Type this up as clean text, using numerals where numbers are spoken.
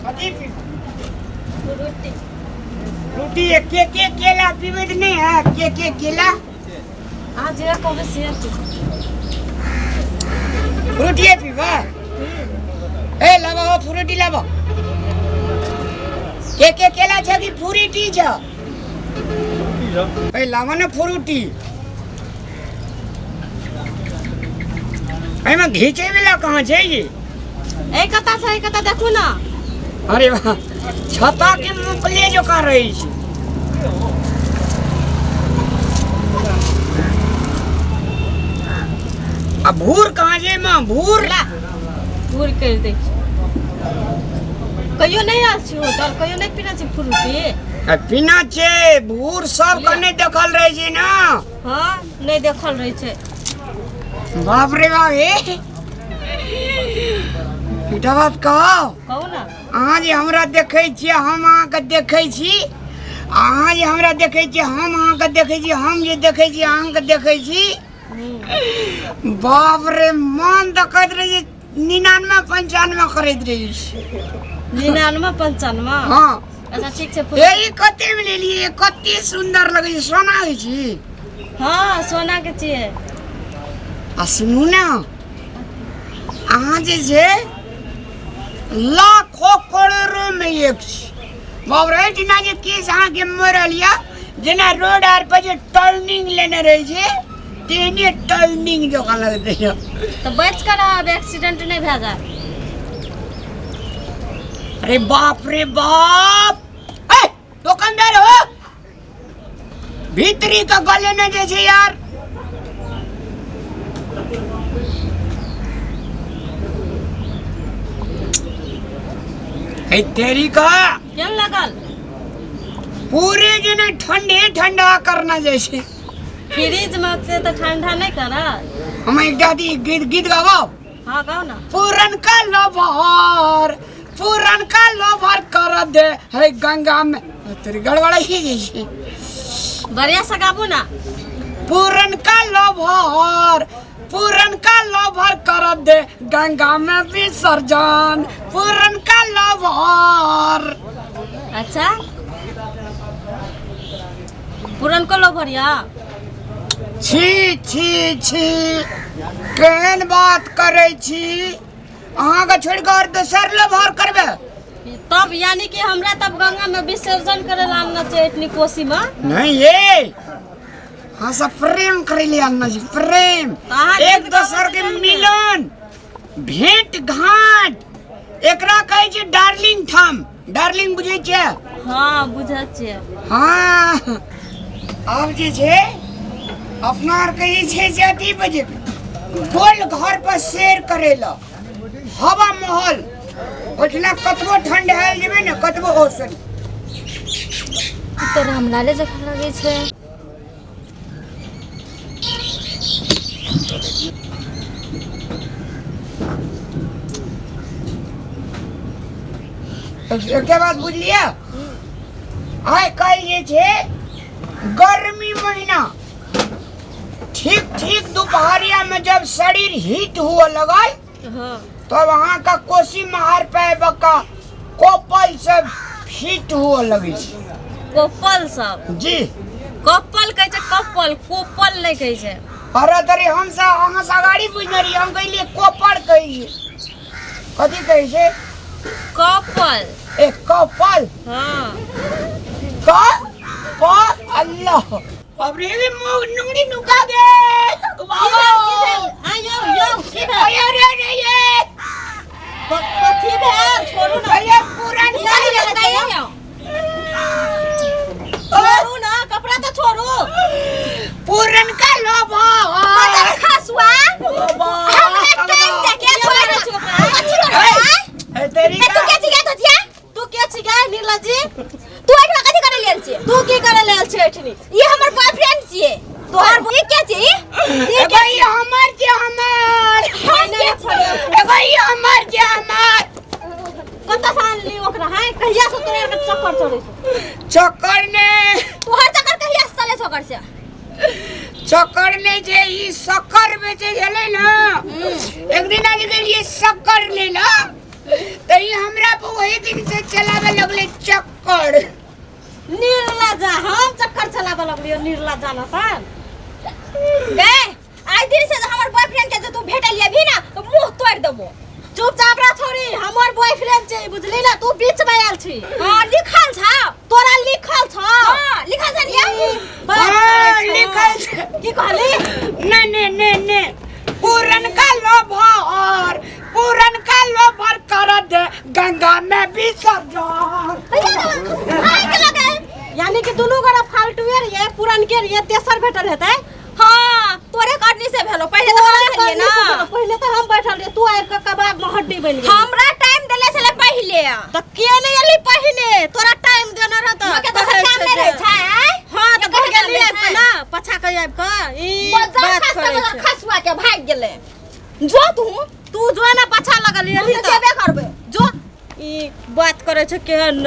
कथी रोटी रोटी के केला पीबे नहीं है के केला आज ये कब से फ्रूटी पीबा ए लाबो फ्रूटी लाबो के केला छ कि फ्रूटी छ ए लाबो न फ्रूटी एमा घिचे वाला कहां छै ये एक कता देखो ना अरे वाह छता के मुकले जो कर रही छी अब भूर कहाँ जे मां भूर भूर कर दे कहियो नहीं आल छी होटल कहियो नहीं पीना छी फ्रूटी पीना छे भूर सब कने देखल रहे छी ना हां नहीं देखल रहे छे बाप रे बाप ए इटा बात कहो ना आज हमरा देखे छी हम अहाँ के देखे छी आज हमरा देखे छी हम अहाँ के देखे छी हम जे देखे छी अहाँ के देखे छी बाप रे मन तो कहत रहे 99-95 खरीद रही 99-95 हां अच्छा ठीक छे ए कते में ले लिए कते सुंदर लगे सोना है छी हां सोना के छिए आ सुनू ना अहाँ जे छे लाखों करोड़ों में एक बाप रे जिना जे केस अहाँ के मरल या जेना रोड आर पर जे टर्निंग लेने रहे छे तेने टर्निंग जो का लग रही है तो बच कर अब एक्सीडेंट नहीं भे जा अरे बाप रे बाप ए दुकानदार हो भीतरी का गले न जैसे यार ए तेरी का क्या लगल पूरे जने ठंडे ठंडा करना जैसे फ्रिज में से तो ठंडा नहीं करा हम एक दादी गीत गाओ हां गाओ ना पूरन का लोभर कर दे है गंगा में तेरी गड़बड़ा ही जैसे बढ़िया से गाबू ना पूरन का लोभर कर दे गंगा में विसर्जन पूरन का लोभर अच्छा पूरन को लोभरिया छी केहन बात करे छी अहाँ के छोड़ कर दोसर लोभर करबे तब यानी कि हमरा तब गंगा में विसर्जन करे लाना चाहिए इतनी कोसी में नहीं ये हाँ सब प्रेम करे ले आना जी प्रेम एक दोसर के मिलन भेंट घाट एकरा कहे छै डार्लिंग थम डार्लिंग बुझे छै हां बुझै छियै हां अब जे छै अपना आर कहे छै जे अथी बजे गोल घर पर शेर करेला हवा महल ओठला कतबो ठंड है जेबे ने कतबो ओसन तो रामलाले जखन लगे छै एक बात बुझलिए आइ कल जे छे गर्मी महीना ठीक दोपहरिया में जब शरीर हीट हुआ लगल तो वहाँ का कोसी महार पे बका कोपल सब हीट हुआ लगे कोपल सब जी कोपल कहे छै कोपल कोपल नहीं कहे छै अरे तरी हम सब अहाँ से गाड़ी बुझने रही हम कहलिए कोपर कहिए कथी कहे छै कोपल एक कोपल हां कोपल अल्लाह अब रे नुंगड़ी नुका गे बाबा आयो किधर अरे ये कथी भेल छोड़ू ना ये पुरान छोड़ू ना कपड़ा तो छोड़ू पुरन का लोभ मदर खासुआ हमने टाइम देके छोड़ ए तेरी तू क्या छिगा तो थिया तू क्या छिगा नीला जी तू एकरा कथि करे लेल छी तू की करे लेल छी एठनी ये हमर बॉयफ्रेंड छिए तोहर बोली क्या छी ये भाई हमर जे हमर भाई हमर जे हमर कत साल ली ओकरा है कहिया से तोरे के चक्कर चढ़ै छै चक्कर ने तोहर चक्कर कहिया से चले चक्कर से चक्कर ने जे ई शक्कर बेचे गेले ना एक दिन आज के लिए शक्कर लेला तो ये हमरा पे वही दिन से निर्ला जाना था गे आज दिन से हमर बॉयफ्रेंड के जो तू भेटलिए भी ना तो मुंह तोड़ देबो चुपचाप रह छोरी हमर बॉयफ्रेंड छै बुझली ना तू बीच में आयल छी हां लिखल छ तोरा लिखल छ हां लिखल छ हां लिखल छ की कहली ने पुरनका लोभर कर दे गंगा में विसर्जन यानी कि दोनों गोरा फालतू ये पुरान के ये तेसर भेटल हेतै हां तोरे करनी से भेलो पहले तो हम भेलिए ना पहले तो हम बैठल रे तू आइ के कबाब में हड्डी बन गेल हमरा टाइम देले छले पहले तो के नहीं एली पहले तोरा टाइम देना रहत के तो काम नहीं रहे छै हां तो कह गेली ना पछा के आब के ई बात करे छै खसुआ के भाग गेले जो तू जो ना पछा लगल एली तो जेबे करबे जो ई बात करे छै केहन